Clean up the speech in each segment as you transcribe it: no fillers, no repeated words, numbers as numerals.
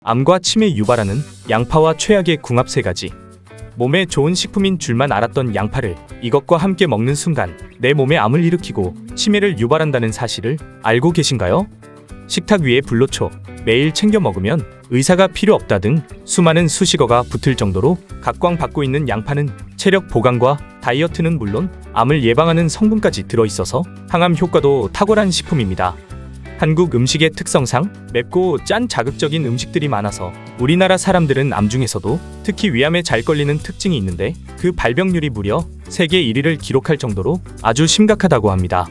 암과 치매 유발하는 양파와 최악의 궁합 3가지. 몸에 좋은 식품인 줄만 알았던 양파를 이것과 함께 먹는 순간 내 몸에 암을 일으키고 치매를 유발한다는 사실을 알고 계신가요? 식탁 위에 불로초, 매일 챙겨 먹으면 의사가 필요 없다 등 수많은 수식어가 붙을 정도로 각광받고 있는 양파는 체력 보강과 다이어트는 물론 암을 예방하는 성분까지 들어있어서 항암 효과도 탁월한 식품입니다. 한국 음식의 특성상 맵고 짠 자극적인 음식들이 많아서 우리나라 사람들은 암 중에서도 특히 위암에 잘 걸리는 특징이 있는데 그 발병률이 무려 세계 1위를 기록할 정도로 아주 심각하다고 합니다.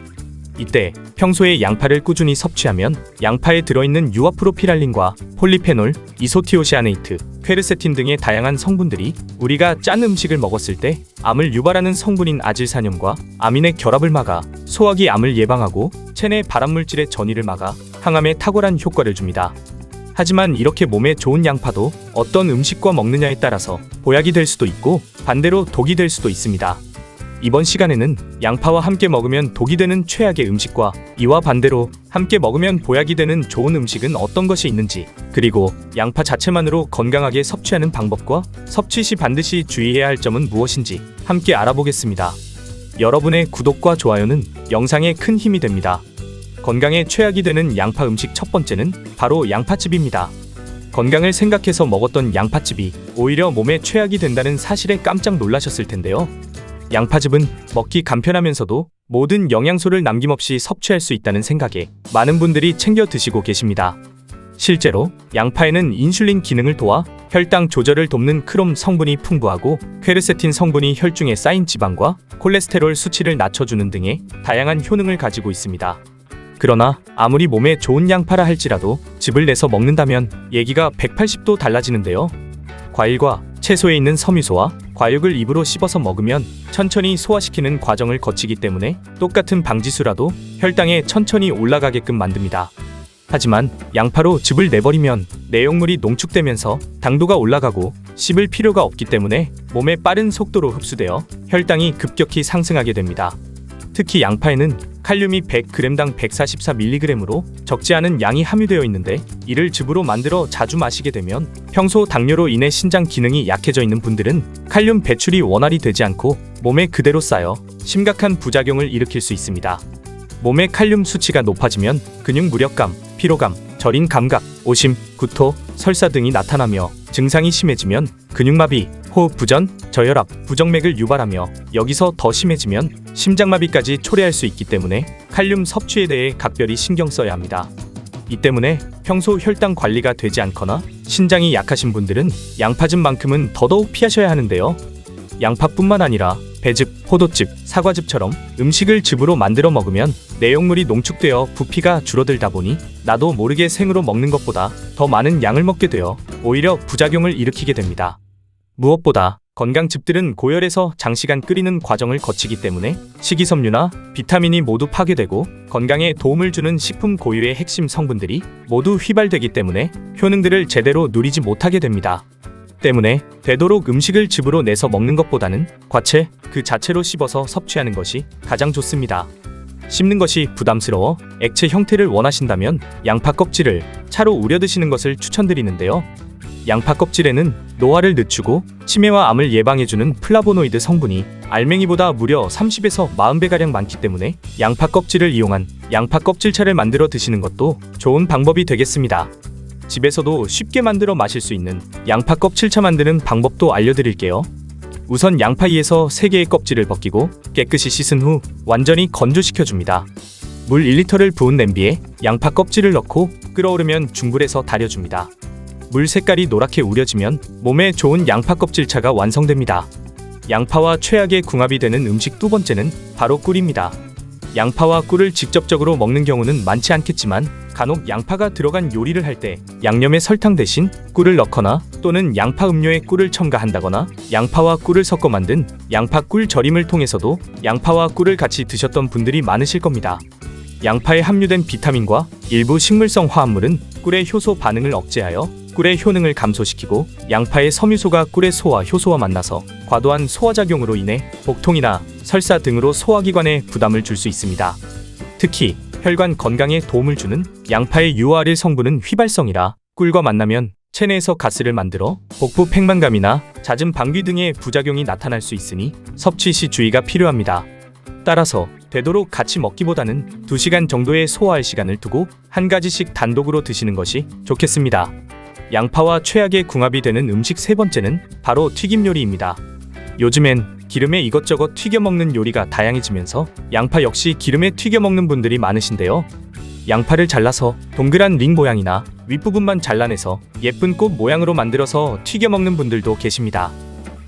이때 평소에 양파를 꾸준히 섭취하면 양파에 들어있는 유아프로피랄린과 폴리페놀, 이소티오시아네이트, 퀘르세틴 등의 다양한 성분들이 우리가 짠 음식을 먹었을 때 암을 유발하는 성분인 아질사뇰과 아민의 결합을 막아 소화기 암을 예방하고 체내 발암물질의 전이를 막아 항암에 탁월한 효과를 줍니다. 하지만 이렇게 몸에 좋은 양파도 어떤 음식과 먹느냐에 따라서 보약이 될 수도 있고 반대로 독이 될 수도 있습니다. 이번 시간에는 양파와 함께 먹으면 독이 되는 최악의 음식과 이와 반대로 함께 먹으면 보약이 되는 좋은 음식은 어떤 것이 있는지, 그리고 양파 자체만으로 건강하게 섭취하는 방법과 섭취 시 반드시 주의해야 할 점은 무엇인지 함께 알아보겠습니다. 여러분의 구독과 좋아요는 영상에 큰 힘이 됩니다. 건강에 최악이 되는 양파 음식 첫 번째는 바로 양파즙입니다. 건강을 생각해서 먹었던 양파즙이 오히려 몸에 최악이 된다는 사실에 깜짝 놀라셨을 텐데요. 양파즙은 먹기 간편하면서도 모든 영양소를 남김없이 섭취할 수 있다는 생각에 많은 분들이 챙겨 드시고 계십니다. 실제로 양파에는 인슐린 기능을 도와 혈당 조절을 돕는 크롬 성분이 풍부하고 퀘르세틴 성분이 혈중에 쌓인 지방과 콜레스테롤 수치를 낮춰주는 등의 다양한 효능을 가지고 있습니다. 그러나 아무리 몸에 좋은 양파라 할지라도 즙을 내서 먹는다면 얘기가 180도 달라지는데요. 과일과 채소에 있는 섬유소와 과육을 입으로 씹어서 먹으면 천천히 소화시키는 과정을 거치기 때문에 똑같은 방지수라도 혈당에 천천히 올라가게끔 만듭니다. 하지만 양파로 즙을 내버리면 내용물이 농축되면서 당도가 올라가고 씹을 필요가 없기 때문에 몸에 빠른 속도로 흡수되어 혈당이 급격히 상승하게 됩니다. 특히 양파에는 칼륨이 100g당 144mg으로 적지 않은 양이 함유되어 있는데 이를 즙으로 만들어 자주 마시게 되면 평소 당뇨로 인해 신장 기능이 약해져 있는 분들은 칼륨 배출이 원활히 되지 않고 몸에 그대로 쌓여 심각한 부작용을 일으킬 수 있습니다. 몸의 칼륨 수치가 높아지면 근육 무력감, 피로감, 저린 감각, 오심, 구토, 설사 등이 나타나며 증상이 심해지면 근육마비, 호흡 부전, 저혈압, 부정맥을 유발하며 여기서 더 심해지면 심장마비까지 초래할 수 있기 때문에 칼륨 섭취에 대해 각별히 신경 써야 합니다. 이 때문에 평소 혈당 관리가 되지 않거나 신장이 약하신 분들은 양파즙만큼은 더더욱 피하셔야 하는데요. 양파뿐만 아니라 배즙, 포도즙, 사과즙처럼 음식을 즙으로 만들어 먹으면 내용물이 농축되어 부피가 줄어들다 보니 나도 모르게 생으로 먹는 것보다 더 많은 양을 먹게 되어 오히려 부작용을 일으키게 됩니다. 무엇보다 건강즙들은 고열에서 장시간 끓이는 과정을 거치기 때문에 식이섬유나 비타민이 모두 파괴되고 건강에 도움을 주는 식품 고유의 핵심 성분들이 모두 휘발되기 때문에 효능들을 제대로 누리지 못하게 됩니다. 때문에 되도록 음식을 즙으로 내서 먹는 것보다는 과채 그 자체로 씹어서 섭취하는 것이 가장 좋습니다. 씹는 것이 부담스러워 액체 형태를 원하신다면 양파 껍질을 차로 우려 드시는 것을 추천드리는데요. 양파 껍질에는 노화를 늦추고 치매와 암을 예방해주는 플라보노이드 성분이 알맹이보다 무려 30에서 40배가량 많기 때문에 양파 껍질을 이용한 양파 껍질차를 만들어 드시는 것도 좋은 방법이 되겠습니다. 집에서도 쉽게 만들어 마실 수 있는 양파 껍질차 만드는 방법도 알려드릴게요. 우선 양파 2에서 3개의 껍질을 벗기고 깨끗이 씻은 후 완전히 건조시켜줍니다. 물 1리터를 부은 냄비에 양파 껍질을 넣고 끓어오르면 중불에서 달여줍니다. 물 색깔이 노랗게 우려지면 몸에 좋은 양파 껍질차가 완성됩니다. 양파와 최악의 궁합이 되는 음식 두 번째는 바로 꿀입니다. 양파와 꿀을 직접적으로 먹는 경우는 많지 않겠지만 간혹 양파가 들어간 요리를 할 때 양념에 설탕 대신 꿀을 넣거나 또는 양파 음료에 꿀을 첨가한다거나 양파와 꿀을 섞어 만든 양파 꿀 절임을 통해서도 양파와 꿀을 같이 드셨던 분들이 많으실 겁니다. 양파에 함유된 비타민과 일부 식물성 화합물은 꿀의 효소 반응을 억제하여 꿀의 효능을 감소시키고 양파의 섬유소가 꿀의 소화 효소와 만나서 과도한 소화작용으로 인해 복통이나 설사 등으로 소화기관에 부담을 줄 수 있습니다. 특히 혈관 건강에 도움을 주는 양파의 URL 성분은 휘발성이라 꿀과 만나면 체내에서 가스를 만들어 복부 팽만감이나 잦은 방귀 등의 부작용이 나타날 수 있으니 섭취 시 주의가 필요합니다. 따라서 되도록 같이 먹기보다는 2시간 정도의 소화할 시간을 두고 한 가지씩 단독으로 드시는 것이 좋겠습니다. 양파와 최악의 궁합이 되는 음식 세 번째는 바로 튀김 요리입니다. 요즘엔 기름에 이것저것 튀겨 먹는 요리가 다양해지면서 양파 역시 기름에 튀겨 먹는 분들이 많으신데요. 양파를 잘라서 동그란 링 모양이나 윗부분만 잘라내서 예쁜 꽃 모양으로 만들어서 튀겨 먹는 분들도 계십니다.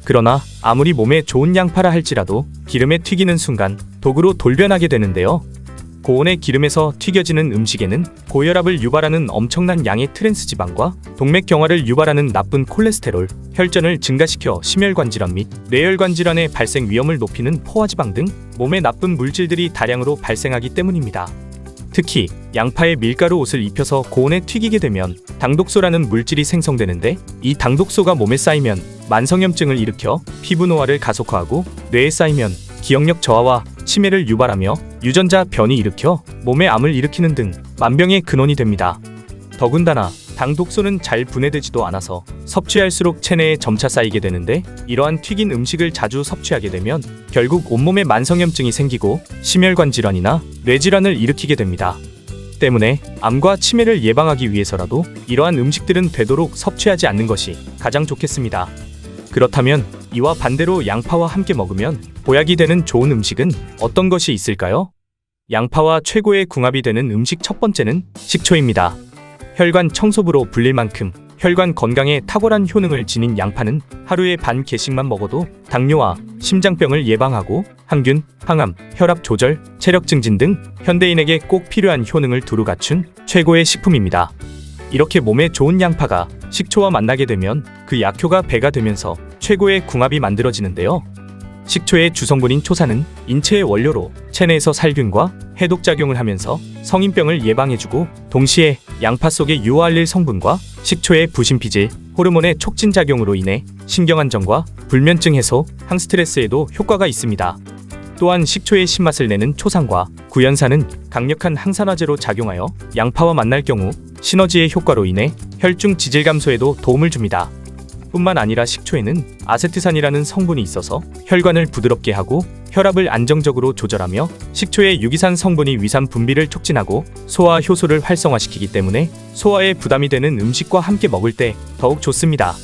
그러나 아무리 몸에 좋은 양파라 할지라도 기름에 튀기는 순간 독으로 돌변하게 되는데요. 고온의 기름에서 튀겨지는 음식에는 고혈압을 유발하는 엄청난 양의 트랜스 지방과 동맥경화를 유발하는 나쁜 콜레스테롤, 혈전을 증가시켜 심혈관 질환 및 뇌혈관 질환의 발생 위험을 높이는 포화지방 등 몸에 나쁜 물질들이 다량으로 발생하기 때문입니다. 특히 양파에 밀가루 옷을 입혀서 고온에 튀기게 되면 당독소라는 물질이 생성되는데, 이 당독소가 몸에 쌓이면 만성염증을 일으켜 피부 노화를 가속화하고 뇌에 쌓이면 기억력 저하와 치매를 유발하며 유전자 변이 일으켜 몸에 암을 일으키는 등 만병의 근원이 됩니다. 더군다나 당독소는 잘 분해되지도 않아서 섭취할수록 체내에 점차 쌓이게 되는데, 이러한 튀긴 음식을 자주 섭취하게 되면 결국 온몸에 만성염증이 생기고 심혈관 질환이나 뇌질환을 일으키게 됩니다. 때문에 암과 치매를 예방하기 위해서라도 이러한 음식들은 되도록 섭취하지 않는 것이 가장 좋겠습니다. 그렇다면 이와 반대로 양파와 함께 먹으면 보약이 되는 좋은 음식은 어떤 것이 있을까요? 양파와 최고의 궁합이 되는 음식 첫 번째는 식초입니다. 혈관 청소부로 불릴 만큼 혈관 건강에 탁월한 효능을 지닌 양파는 하루에 반 개씩만 먹어도 당뇨와 심장병을 예방하고 항균, 항암, 혈압 조절, 체력 증진 등 현대인에게 꼭 필요한 효능을 두루 갖춘 최고의 식품입니다. 이렇게 몸에 좋은 양파가 식초와 만나게 되면 그 약효가 배가 되면서 최고의 궁합이 만들어지는데요. 식초의 주성분인 초산은 인체의 원료로 체내에서 살균과 해독작용을 하면서 성인병을 예방해주고, 동시에 양파 속의 유화알릴 성분과 식초의 부신피질, 호르몬의 촉진작용으로 인해 신경안정과 불면증 해소, 항스트레스에도 효과가 있습니다. 또한 식초의 신맛을 내는 초산과 구연산은 강력한 항산화제로 작용하여 양파와 만날 경우 시너지의 효과로 인해 혈중 지질 감소에도 도움을 줍니다. 뿐만 아니라 식초에는 아세트산이라는 성분이 있어서 혈관을 부드럽게 하고 혈압을 안정적으로 조절하며, 식초의 유기산 성분이 위산 분비를 촉진하고 소화 효소를 활성화시키기 때문에 소화에 부담이 되는 음식과 함께 먹을 때 더욱 좋습니다.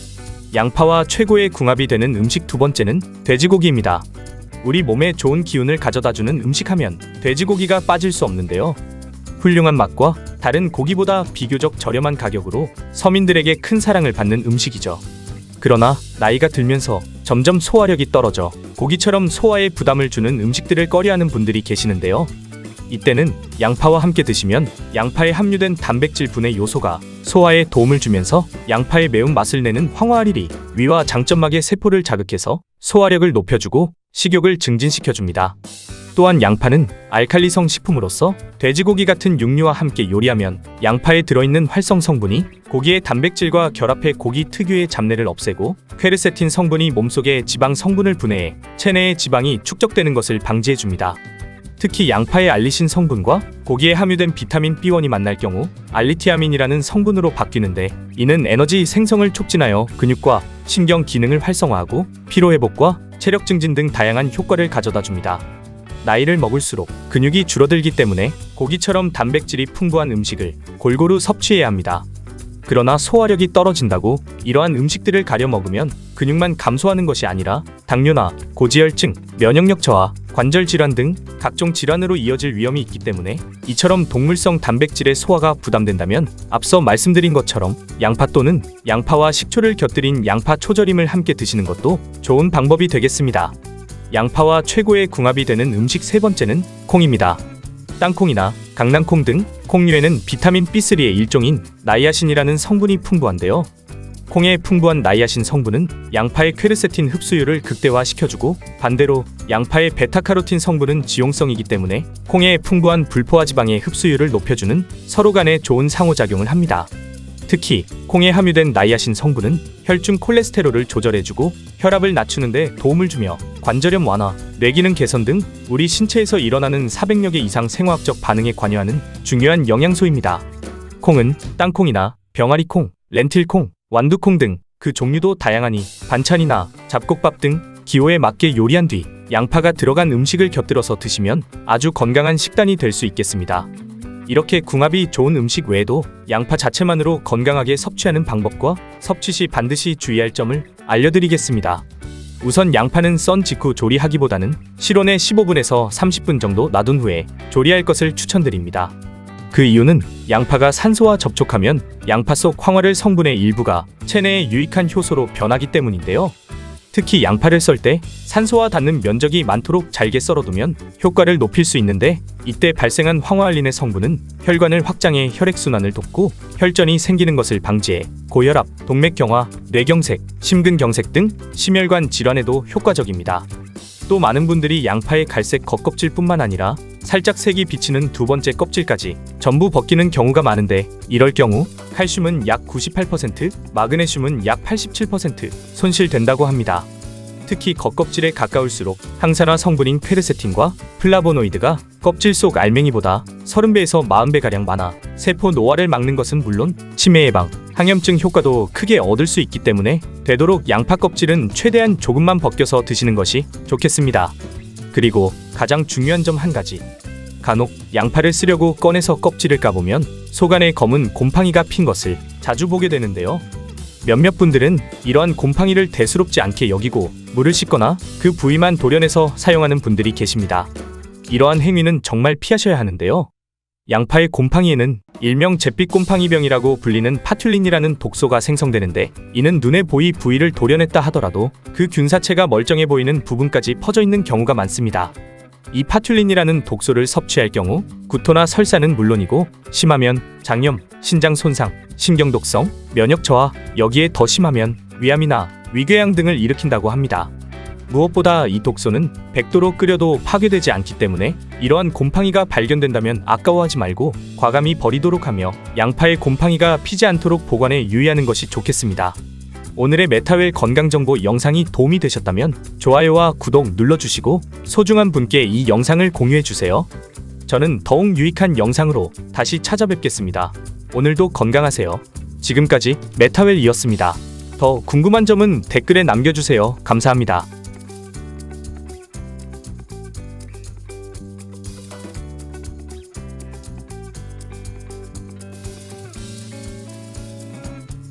양파와 최고의 궁합이 되는 음식 두 번째는 돼지고기입니다. 우리 몸에 좋은 기운을 가져다주는 음식하면 돼지고기가 빠질 수 없는데요. 훌륭한 맛과 다른 고기보다 비교적 저렴한 가격으로 서민들에게 큰 사랑을 받는 음식이죠. 그러나 나이가 들면서 점점 소화력이 떨어져 고기처럼 소화에 부담을 주는 음식들을 꺼려하는 분들이 계시는데요. 이때는 양파와 함께 드시면 양파에 함유된 단백질 분해 요소가 소화에 도움을 주면서 양파의 매운맛을 내는 황화알이 위와 장점막의 세포를 자극해서 소화력을 높여주고 식욕을 증진시켜줍니다. 또한 양파는 알칼리성 식품으로서 돼지고기 같은 육류와 함께 요리하면 양파에 들어있는 활성 성분이 고기의 단백질과 결합해 고기 특유의 잡내를 없애고, 퀘르세틴 성분이 몸속의 지방 성분을 분해해 체내의 지방이 축적되는 것을 방지해줍니다. 특히 양파의 알리신 성분과 고기에 함유된 비타민 B1이 만날 경우 알리티아민이라는 성분으로 바뀌는데, 이는 에너지 생성을 촉진하여 근육과 신경 기능을 활성화하고 피로회복과 체력 증진 등 다양한 효과를 가져다 줍니다. 나이를 먹을수록 근육이 줄어들기 때문에 고기처럼 단백질이 풍부한 음식을 골고루 섭취해야 합니다. 그러나 소화력이 떨어진다고 이러한 음식들을 가려 먹으면 근육만 감소하는 것이 아니라 당뇨나 고지혈증, 면역력 저하, 관절 질환 등 각종 질환으로 이어질 위험이 있기 때문에, 이처럼 동물성 단백질의 소화가 부담된다면 앞서 말씀드린 것처럼 양파 또는 양파와 식초를 곁들인 양파 초절임을 함께 드시는 것도 좋은 방법이 되겠습니다. 양파와 최고의 궁합이 되는 음식 세 번째는 콩입니다. 땅콩이나 강낭콩 등 콩류에는 비타민 B3의 일종인 나이아신이라는 성분이 풍부한데요. 콩의 풍부한 나이아신 성분은 양파의 퀘르세틴 흡수율을 극대화시켜주고, 반대로 양파의 베타카로틴 성분은 지용성이기 때문에 콩의 풍부한 불포화지방의 흡수율을 높여주는 서로 간에 좋은 상호작용을 합니다. 특히 콩에 함유된 나이아신 성분은 혈중 콜레스테롤을 조절해주고 혈압을 낮추는 데 도움을 주며 관절염 완화, 뇌기능 개선 등 우리 신체에서 일어나는 400여 개 이상 생화학적 반응에 관여하는 중요한 영양소입니다. 콩은 땅콩이나 병아리콩, 렌틸콩, 완두콩 등 그 종류도 다양하니 반찬이나 잡곡밥 등 기호에 맞게 요리한 뒤 양파가 들어간 음식을 곁들여서 드시면 아주 건강한 식단이 될 수 있겠습니다. 이렇게 궁합이 좋은 음식 외에도 양파 자체만으로 건강하게 섭취하는 방법과 섭취 시 반드시 주의할 점을 알려드리겠습니다. 우선 양파는 썬 직후 조리하기보다는 실온에 15분에서 30분 정도 놔둔 후에 조리할 것을 추천드립니다. 그 이유는 양파가 산소와 접촉하면 양파 속 황화를 성분의 일부가 체내에 유익한 효소로 변하기 때문인데요. 특히 양파를 썰 때 산소와 닿는 면적이 많도록 잘게 썰어두면 효과를 높일 수 있는데, 이때 발생한 황화알린의 성분은 혈관을 확장해 혈액순환을 돕고 혈전이 생기는 것을 방지해 고혈압, 동맥경화, 뇌경색, 심근경색 등 심혈관 질환에도 효과적입니다. 또 많은 분들이 양파의 갈색 겉껍질뿐만 아니라 살짝 색이 비치는 두 번째 껍질까지 전부 벗기는 경우가 많은데, 이럴 경우 칼슘은 약 98%, 마그네슘은 약 87% 손실된다고 합니다. 특히 겉껍질에 가까울수록 항산화 성분인 퀘르세틴과 플라보노이드가 껍질 속 알맹이보다 30배에서 40배가량 많아 세포 노화를 막는 것은 물론 치매 예방, 항염증 효과도 크게 얻을 수 있기 때문에 되도록 양파 껍질은 최대한 조금만 벗겨서 드시는 것이 좋겠습니다. 그리고 가장 중요한 점 한 가지. 간혹 양파를 쓰려고 꺼내서 껍질을 까보면 속 안에 검은 곰팡이가 핀 것을 자주 보게 되는데요. 몇몇 분들은 이러한 곰팡이를 대수롭지 않게 여기고 물을 씻거나 그 부위만 도려내서 사용하는 분들이 계십니다. 이러한 행위는 정말 피하셔야 하는데요. 양파의 곰팡이에는 일명 잿빛 곰팡이병이라고 불리는 파튤린이라는 독소가 생성되는데, 이는 눈에 부위를 도려냈다 하더라도 그 균사체가 멀쩡해 보이는 부분까지 퍼져 있는 경우가 많습니다. 이 파튤린이라는 독소를 섭취할 경우 구토나 설사는 물론이고 심하면 장염, 신장 손상, 신경독성, 면역 저하, 여기에 더 심하면 위암이나 위궤양 등을 일으킨다고 합니다. 무엇보다 이 독소는 100도로 끓여도 파괴되지 않기 때문에 이러한 곰팡이가 발견된다면 아까워하지 말고 과감히 버리도록 하며 양파의 곰팡이가 피지 않도록 보관에 유의하는 것이 좋겠습니다. 오늘의 메타웰 건강정보 영상이 도움이 되셨다면 좋아요와 구독 눌러주시고 소중한 분께 이 영상을 공유해주세요. 저는 더욱 유익한 영상으로 다시 찾아뵙겠습니다. 오늘도 건강하세요. 지금까지 메타웰이었습니다. 더 궁금한 점은 댓글에 남겨주세요. 감사합니다.